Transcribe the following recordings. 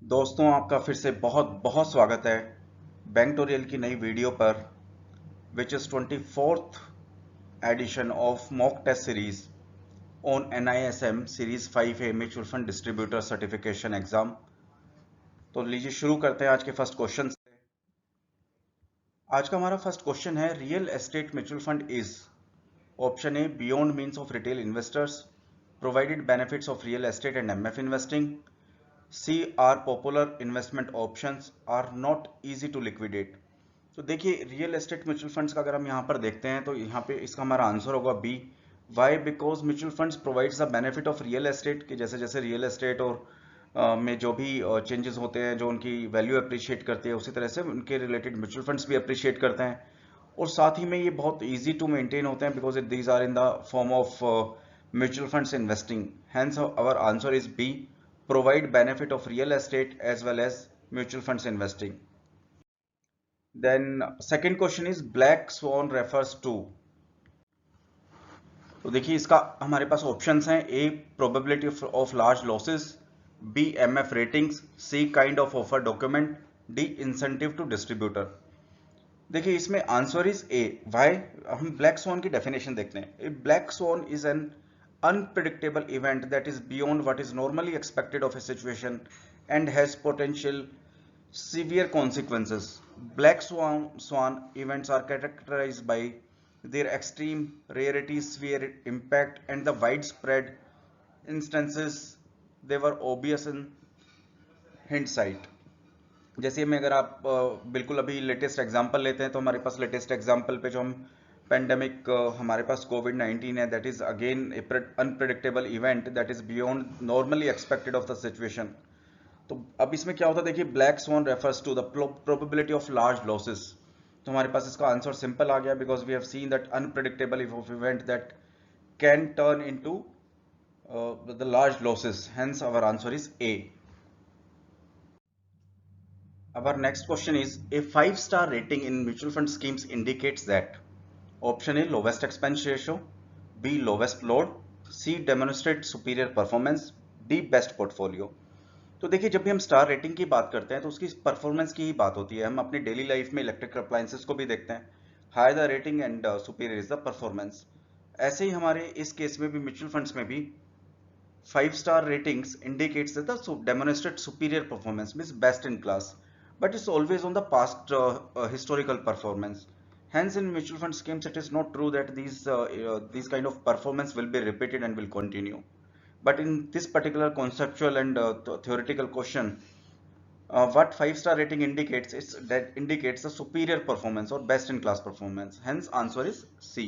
दोस्तों, आपका फिर से बहुत बहुत स्वागत है बैंक टोरियल की नई वीडियो पर, which is 24th edition of mock test series on NISM series 5A mutual fund distributor certification exam. तो लीजिए शुरू करते हैं आज के फर्स्ट क्वेश्चन से। आज का हमारा फर्स्ट क्वेश्चन है, real estate mutual fund is option A beyond means of retail investors, provided benefits of real estate and MF investing, C are popular investment options, are not easy to liquidate. तो देखिए, real estate mutual funds का अगर हम यहाँ पर देखते हैं तो यहाँ पे इसका हमारा आंसर होगा B. Why? Because mutual funds provides the benefit of real estate, कि जैसे जैसे रियल एस्टेट और में जो भी चेंजेस होते हैं, जो उनकी वैल्यू अप्रिशिएट करते हैं, उसी तरह से उनके रिलेटेड म्यूचुअल फंड्स भी अप्रिशिएट करते हैं। और साथ ही में ये बहुत ईजी टू मेंटेन होते हैं because these are in the form of mutual funds investing. Hence our answer is B, provide benefit of real estate as well as mutual funds investing. Then second question is black swan refers to। तो देखिए, इसका हमारे पास options हैं, A probability of large losses, B MF ratings, C kind of offer document, D incentive to distributor. देखिए, इसमें answer is A. Why? हम black swan की डेफिनेशन देखते हैं। Black swan is an unpredictable event that is beyond what is normally expected of a situation and has potential severe consequences. Black swan events are characterized by their extreme rarity, severe impact, and the widespread instances they were obvious in hindsight. जैसे में अगर आप बिल्कुल अभी latest example लेते हैं तो हमारे पास लेटेस्ट एग्जांपल पे जो हम पेंडेमिक, हमारे पास कोविड-19 है, that is again unpredictable event that is beyond normally expected of the situation. तो अब इसमें क्या होता है, देखिए, black swan refers to the probability of large losses. तो हमारे पास इसका आंसर सिंपल आ गया, because we have seen that unpredictable event that can turn into the large losses, hence our answer is A. Our next question is, a 5-star rating in mutual fund schemes indicates that option A lowest expense ratio, B lowest load, C demonstrate superior performance, D best portfolio। तो देखिए, जब भी हम star rating की बात करते हैं तो उसकी परफॉर्मेंस की ही बात होती है। हम अपनी डेली लाइफ में इलेक्ट्रिक अप्लायंसेस को भी देखते हैं, higher the rating and superior is the performance. ऐसे ही हमारे इस केस में भी म्यूचुअल फंड्स में भी 5-star ratings indicates that the demonstrate superior performance, means best in class, but it's always on the past historical performance. Hence, in mutual fund schemes, it is not true that these kind of performance will be repeated and will continue. But in this particular conceptual and theoretical question, what 5-star rating indicates is that indicates the superior performance or best in class performance. Hence, answer is C.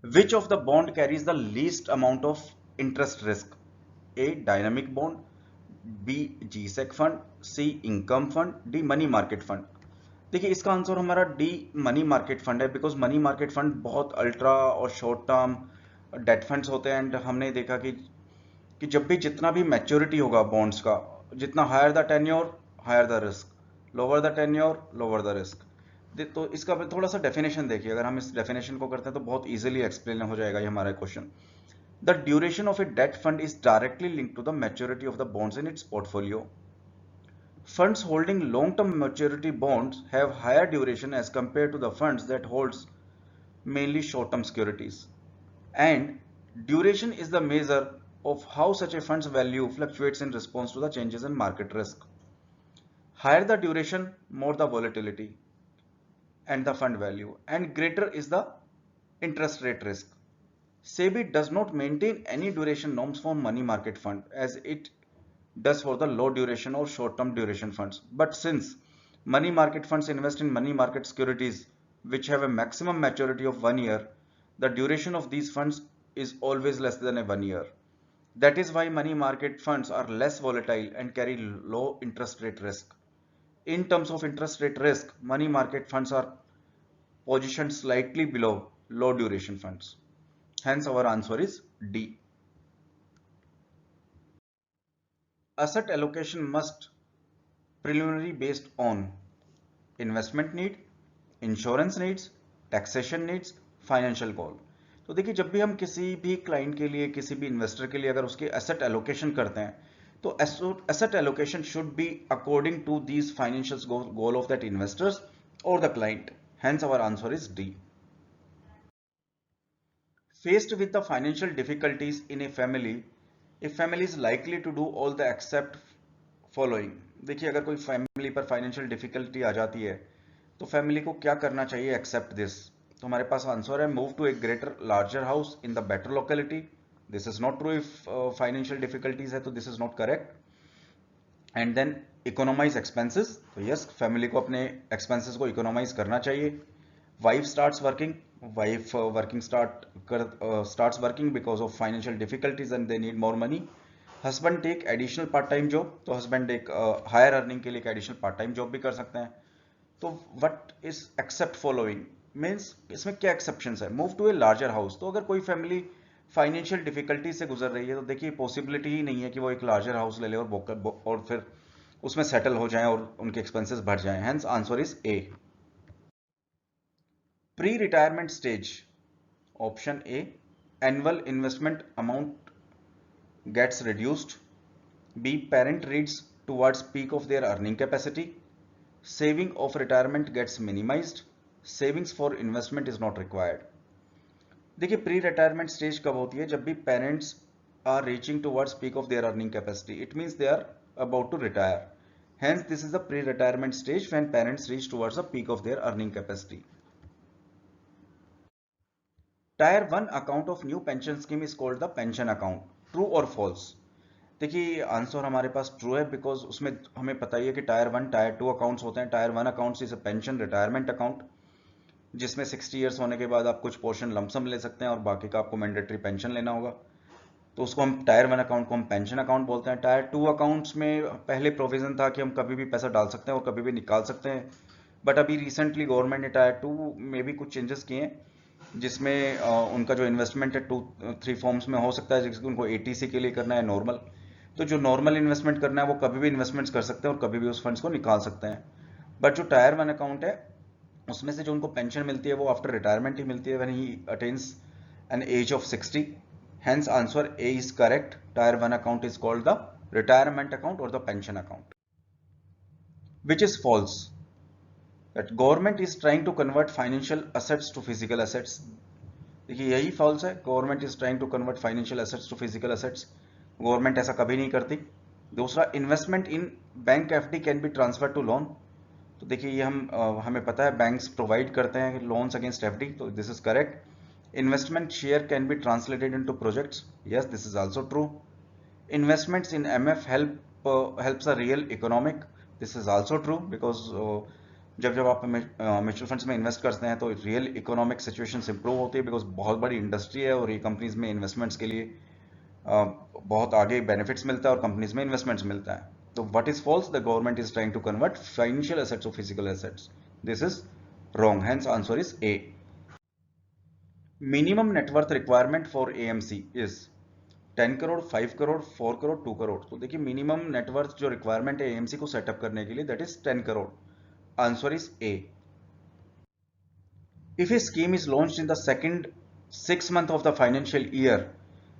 Which of the bond carries the least amount of interest risk? A dynamic bond, B GSEC fund, C income fund, D money market fund। देखिए, इसका answer हमारा D money market fund है, because money market fund बहुत ultra और short term debt funds होते हैं। And हमने देखा कि जब भी जितना भी मैच्योरिटी होगा बॉन्ड्स का, जितना higher the tenure higher the risk, lower the tenure lower the risk. तो इसका थोड़ा सा डेफिनेशन देखिए, अगर हम इस डेफिनेशन को करते हैं तो बहुत इजीली एक्सप्लेन हो जाएगा ये हमारा question. The duration of a debt fund is directly linked to the maturity of the bonds in its portfolio. Funds holding long-term maturity bonds have higher duration as compared to the funds that holds mainly short-term securities. And duration is the measure of how such a fund's value fluctuates in response to the changes in market risk. Higher the duration, more the volatility and the fund value, and greater is the interest rate risk. SEBI does not maintain any duration norms for money market fund as it does for the low duration or short term duration funds. But since money market funds invest in money market securities which have a maximum maturity of 1 year, the duration of these funds is always less than a 1 year. That is why money market funds are less volatile and carry low interest rate risk. In terms of interest rate risk, money market funds are positioned slightly below low duration funds. Hence, our answer is D. Asset allocation must preliminary based on investment need, insurance needs, taxation needs, financial goal. तो देखिए, जब भी हम किसी भी client के लिए, किसी भी इन्वेस्टर के लिए अगर उसके एसेट एलोकेशन करते हैं, तो asset allocation should be according to these financial goal of that investors or the client. Hence our answer is D. Faced with the financial difficulties in a family is likely to do all the except following. देखिए अगर कोई family पर financial difficulty आ जाती है तो family को क्या करना चाहिए एक्सेप्ट दिस. तो हमारे पास आंसर है move to a greater larger house in the better locality. This is not true. If financial difficulties है तो this is not correct. And then economize expenses. तो यस फैमिली को अपने एक्सपेंसेस को इकोनोमाइज करना चाहिए. Wife starts working. Wife starts working because of financial difficulties and they need more money. Husband take additional part time job. तो husband एक higher earning के लिए एक एडिशनल पार्ट टाइम जॉब भी कर सकते हैं. तो what is except following means इसमें क्या एक्सेप्शंस है. Move to a larger house. तो अगर कोई फैमिली फाइनेंशियल डिफिकल्टी से गुजर रही है तो देखिए पॉसिबिलिटी ही नहीं है कि वो एक लार्जर हाउस ले ले और फिर उसमें सेटल हो जाएं और उनके एक्सपेंसेस बढ़ जाएं. Hence answer is A. Pre retirement stage. Option A annual investment amount gets reduced. B. Parent reads towards peak of their earning capacity. Saving of retirement gets minimized. Savings for investment is not required. देखिए pre retirement stage कब होती है. जब भी parents are reaching towards peak of their earning capacity. It means they are about to retire. Hence this is the pre-retirement stage when parents reach towards the peak of their earning capacity. Tier 1 account of new pension scheme is called the pension account. True or false? देखिए answer हमारे पास true है because उसमें हमें पता ही है कि tyre 1 tyre 2 accounts होते हैं. Tyre 1 accounts is a pension retirement account जिसमें 60 इयर्स होने के बाद आप कुछ पोर्शन लमसम ले सकते हैं और बाकी का आपको मैंडेटरी पेंशन लेना होगा. तो उसको हम टायर 1 अकाउंट को हम पेंशन अकाउंट बोलते हैं. टायर 2 अकाउंट्स में पहले प्रोविजन था कि हम कभी भी पैसा डाल सकते हैं और कभी भी निकाल सकते हैं. बट अभी रिसेंटली गवर्नमेंट ने टायर 2 में भी कुछ चेंजेस किए हैं जिसमें उनका जो इन्वेस्टमेंट है 2-3 फॉर्म्स में हो सकता है. जिसको उनको एटीसी के लिए करना है नॉर्मल. तो जो नॉर्मल इन्वेस्टमेंट करना है वो कभी भी इन्वेस्टमेंट्स कर सकते हैं और कभी भी उस फंड्स को निकाल सकते हैं. बट जो टायर 1 अकाउंट है उसमें से जो उनको पेंशन मिलती है वो आफ्टर रिटायरमेंट ही मिलती है when he attains an age of 60. Hence answer A is correct. Tier 1 account is called the retirement account or the pension account. Which is false? That government is trying to convert financial assets to physical assets. देखिए यही false है. Government is trying to convert financial assets to physical assets. Government ऐसा कभी नहीं करती. दूसरा investment in bank FD can be transferred to loan. तो देखिए ये हमें पता है बैंक्स प्रोवाइड करते हैं लोन्स अगेंस्ट एफडी. तो this is correct. Investment share can be translated into projects. Yes, this is also true. Investments in MF helps a real economic. This is also true because जब आप mutual funds में invest करते हैं तो real economic situation improve होती है because बहुत बड़ी इंडस्ट्री है और ये कंपनीज में इन्वेस्टमेंट्स के लिए बहुत आगे बेनिफिट्स मिलता है और कंपनीज में इन्वेस्टमेंट्स मिलता है. तो what is false? The government is trying to convert financial assets to physical assets. This is wrong. Hence answer is A. Minimum net worth requirement for AMC is 10 crore, 5 crore, 4 crore, 2 crore. तो देखिए minimum net worth जो requirement है AMC को setup करने के लिए that is 10 crore. Answer is A. If a scheme is launched in the second 6 month of the financial year,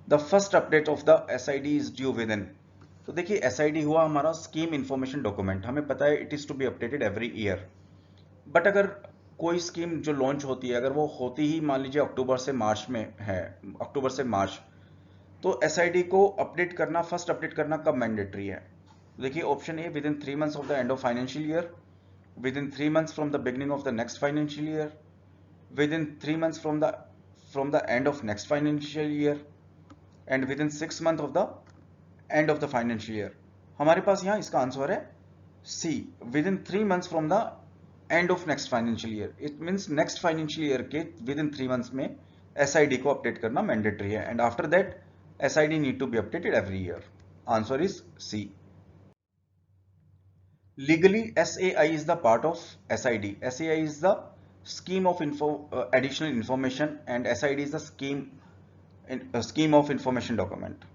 the first update of the SID is due within. तो देखिए SID हुआ हमारा scheme information document. हमें पता है it is to be updated every year. But अगर कोई scheme जो लॉन्च होती है अगर वो होती ही मान लीजिए अक्टूबर से मार्च में है, अक्टूबर से मार्च, तो एसआईडी को अपडेट करना, फर्स्ट अपडेट करना कब मैंडेटरी है? देखिए option A within 3 months of the end of financial year, within 3 months from the beginning of the next financial year, within 3 months from the end of next financial year and within 6 month of the end of the financial year. हमारे पास यहाँ इसका answer है C, within 3 months from the end of next financial year. It means next financial year के within 3 months में SID को update करना mandatory है and after that SID need to be updated every year. Answer is C. Legally SAI is the part of SID. SAI is the scheme of additional information and SID is the scheme of information document.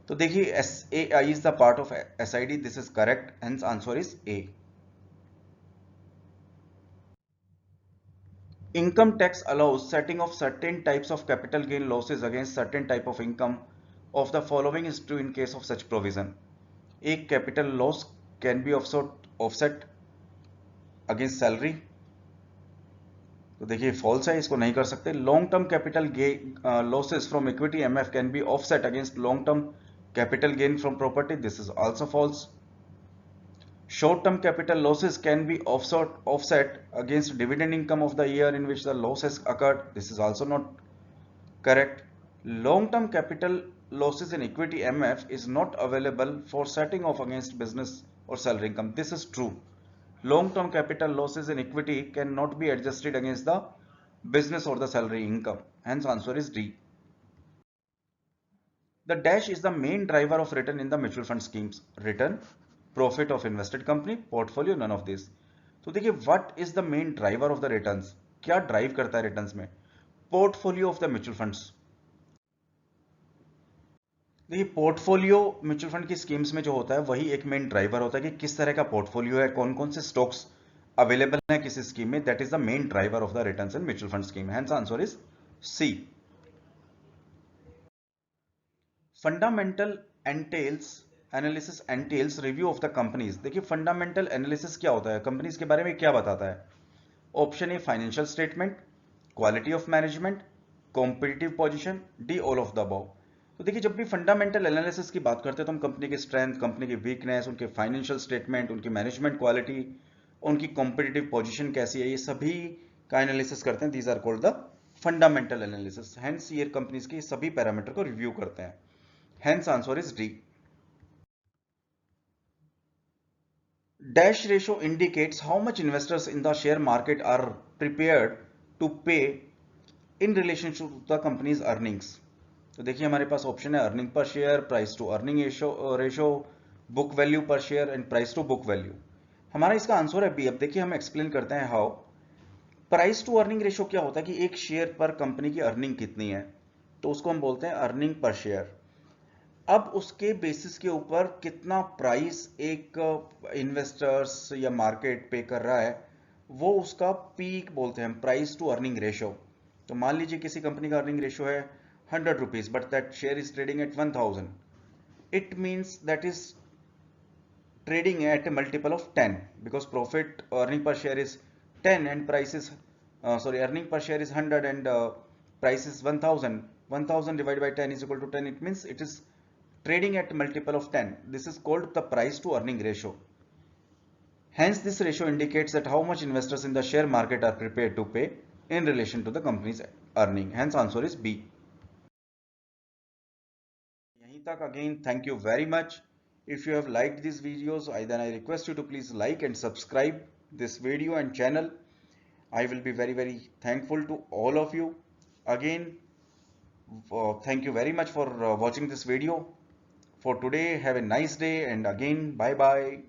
तो देखिए SAI is the part of SID. This is correct. Hence answer is A. Income tax allows setting of certain types of capital gain losses against certain type of income of the following is true in case of such provision. A capital loss can be offset against salary. तो देखिए false है, इसको नहीं कर सकते. Long term capital losses from equity MF can be offset against long term capital gain from property. This is also false. Short term capital losses can be offset against dividend income of the year in which the loss has occurred. This is also not correct. Long term capital losses in equity MF is not available for setting off against business or salary income. This is true. Long term capital losses in equity cannot be adjusted against the business or the salary income. Hence answer is D. The dash is the main driver of return in the mutual fund schemes. Return, profit of invested company, portfolio, none of this. तो देखिए what is the main driver of the returns? क्या drive करता है returns में? Portfolio of the mutual funds. देखिए portfolio mutual fund की schemes में जो होता है वही एक मेन ड्राइवर होता है कि किस तरह का पोर्टफोलियो है, कौन कौन से स्टॉक्स अवेलेबल है किसी स्कीम में. That is the main driver of the returns in mutual fund scheme. Hence answer is C. Fundamental analysis entails review of the companies. देखिए फंडामेंटल एनालिसिस क्या होता है, कंपनीज के बारे में क्या बताता है. Option a financial statement, quality of management, competitive position, D all of the above. तो देखिए जब भी फंडामेंटल एनालिसिस की बात करते हैं तो हम कंपनी की स्ट्रेंथ, कंपनी की वीकनेस, उनके फाइनेंशियल स्टेटमेंट, उनकी मैनेजमेंट क्वालिटी, उनकी कॉम्पिटिटिव पोजीशन कैसी है, ये सभी का एनालिसिस करते हैं. These are called the fundamental analysis. Hence ये कंपनीज के सभी पैरामीटर को रिव्यू करते हैं. Hence answer is D. Dash ratio indicates how much investors in the share market are prepared to pay in relation to the company's earnings. तो देखिए हमारे पास ऑप्शन है earning per share, price to earning ratio, book value per share and price to book value. हमारा इसका answer है B. अब देखिए हम एक्सप्लेन करते हैं how. Price to earning ratio क्या होता है कि एक शेयर पर कंपनी की अर्निंग कितनी है, तो उसको हम बोलते हैं अर्निंग पर शेयर. अब उसके बेसिस के ऊपर कितना प्राइस एक इन्वेस्टर्स या मार्केट पे कर रहा है वो उसका पीक बोलते हैं हम, प्राइस टू अर्निंग रेशो. तो मान लीजिए किसी कंपनी का अर्निंग रेशो है 100 rupees but that share is trading at 1000. It means that is trading at a multiple of 10 because profit earning per share is 10 and price is earning per share is 100 and price is 1000. 1000 divided by 10 is equal to 10. It means it is trading at multiple of 10. This is called the price to earning ratio. Hence this ratio indicates that how much investors in the share market are prepared to pay in relation to the company's earning. Hence answer is B. यहीं तक. Again thank you very much. If you have liked these videos, then I request you to please like and subscribe this video and channel. I will be very thankful to all of you. Again, thank you very much for watching this video. For today, have a nice day and again, bye bye.